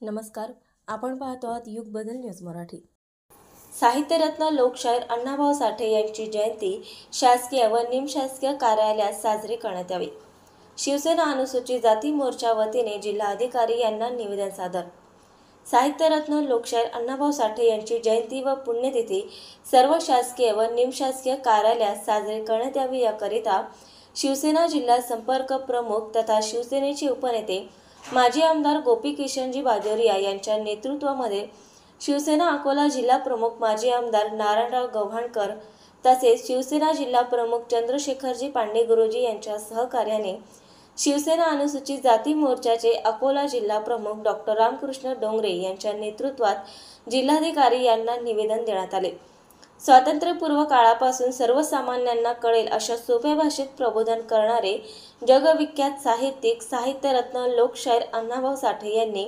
नमस्कार, आपण पाहतो आहात युग बदल न्यूज मराठी। साहित्यरत्न लोकशाहीर अण्णाभाऊ साठे यांची जयंती शासकीय व निमशासकीय कार्यालयात साजरी करण्यात यावी। शिवसेना अनुसूचित जाती मोर्चा वतीने जिल्हाधिकारी यांना निवेदन सादर। साहित्यरत्न लोकशाहीर अण्णाभाऊ साठे यांची जयंती व पुण्यतिथी सर्व शासकीय व निमशासकीय कार्यालयात साजरी करण्यात यावी याकरिता शिवसेना जिल्हा संपर्क प्रमुख तथा शिवसेनेचे उपनेते माजी आमदार गोपीकिशनजी बाजोरिया यांच्या नेतृत्वामध्ये शिवसेना अकोला जिल्हा प्रमुख माजी आमदार नारायणराव गव्हाणकर तसेच शिवसेना जिल्हा प्रमुख चंद्रशेखरजी पांडे गुरुजी यांच्या सहकार्याने शिवसेना अनुसूचित जाती मोर्चाचे अकोला जिल्हा प्रमुख डॉक्टर रामकृष्ण डोंगरे यांच्या नेतृत्वात जिल्हाधिकारी यांना निवेदन देण्यात आले। स्वातंत्र्यपूर्व काळापासून सर्वसामान्यांना कळेल अशा सोप्या भाषेत प्रबोधन करणारे जगविख्यात साहित्यिक साहित्यरत्न लोकशाहीर अण्णाभाऊ साठे यांनी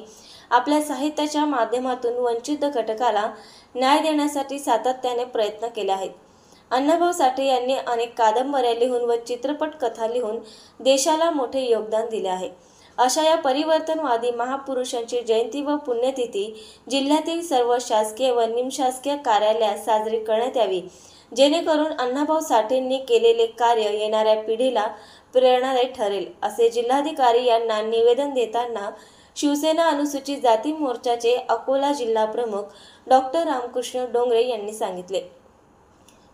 आपल्या साहित्याच्या माध्यमातून वंचित घटकाला न्याय देण्यासाठी सातत्याने प्रयत्न केले आहेत। अण्णाभाऊ साठे यांनी अनेक कादंबऱ्या लिहून व चित्रपट कथा लिहून देशाला मोठे योगदान दिले आहे। अशा या परिवर्तनवादी महापुरुषांची जयंती व पुण्यतिथी जिल्ह्यातील सर्व शासकीय व निमशासकीय कार्यालयात साजरी करण्यात यावी, जेणेकरून अण्णाभाऊ साठेंनी केलेले कार्य येणाऱ्या पिढीला प्रेरणादायी ठरेल, असे जिल्हाधिकारी यांना निवेदन देताना शिवसेना अनुसूचित जाती मोर्चाचे अकोला जिल्हा प्रमुख डॉक्टर रामकृष्ण डोंगरे यांनी सांगितले।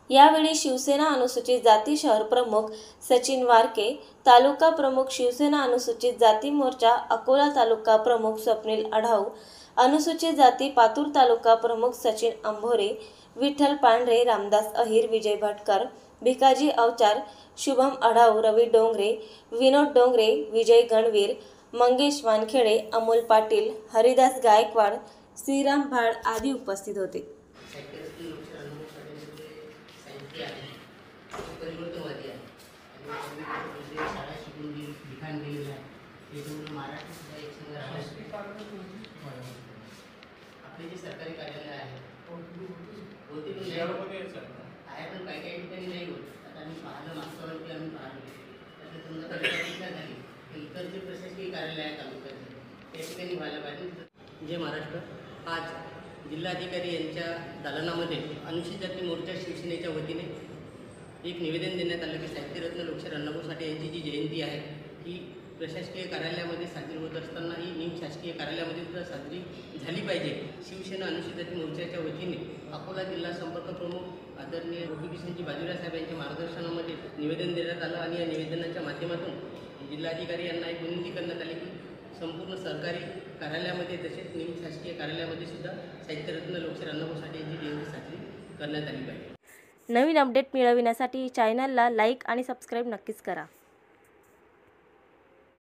यावेळी शिवसेना अनुसूचित जाती शहर प्रमुख सचिन वारके, तालुका प्रमुख शिवसेना अनुसूचित जाती मोर्चा अकोला तालुका प्रमुख स्वप्नील आढाव, अनुसूचित जाती पातूर तालुका प्रमुख सचिन अंभोरे, विठ्ठल पांढरे, रामदास अहिर, विजय भटकर, भिकाजी अवचार, शुभम आढाव, रवी डोंगरे, विनोद डोंगरे, विजय गणवीर, मंगेश वानखेडे, अमोल पाटील, हरिदास गायकवाड, श्रीराम भाड आदी उपस्थित होते। परिवर्तनवादी आहे आणि शाळा शिकून जी लिखाण केलेलं आहे त्याच्यामुळे महाराष्ट्र सुद्धा एक संघ आपले जे सरकारी कार्यालय आहे होते पण आहे पण काही काही ठिकाणी नाही होत। आता आम्ही पाहिलं मागच्या वर्षी आम्ही पाहिलं त्याचं समजा परिक्षा झाली तर इतर जे प्रशासकीय कार्यालय आहे तालुक्याचे त्या ठिकाणी व्हायला पाहिजे। जय महाराष्ट्र। आज जिल्हाधिकारी यांच्या दालनामध्ये अनुसूचित जाती मोर्चा शिवसेनेच्या वतीने एक निवेदन देण्यात आलं की साहित्यरत्न लोकशाहीर अण्णाभाऊ साठे यांची जी जयंती आहे ही प्रशासकीय कार्यालयामध्ये साजरी होत असताना ही निमशासकीय कार्यालयामध्ये सुद्धा साजरी झाली पाहिजे। शिवसेना अनुसूचित जाती मोर्चाच्या वतीने अकोला जिल्हा संपर्क प्रमुख आदरणीय गोपीकिशनजी बाजोरिया साहेब यांच्या मार्गदर्शनामध्ये निवेदन देण्यात आलं आणि या निवेदनाच्या माध्यमातून जिल्हाधिकारी यांना एक विनंती करण्यात आली की संपूर्ण सरकारी कार्यालयामध्ये तसेच निमशासकीय कार्यालयामध्ये सुद्धा साहित्यरत्न लोकशाहीर अण्णाभाऊ साठे यांची जयंती साजरी करण्यात आली पाहिजे। नवीन अपडेट मिळविण्यासाठी चॅनलला लाईक आणि सबस्क्राईब नक्कीच करा।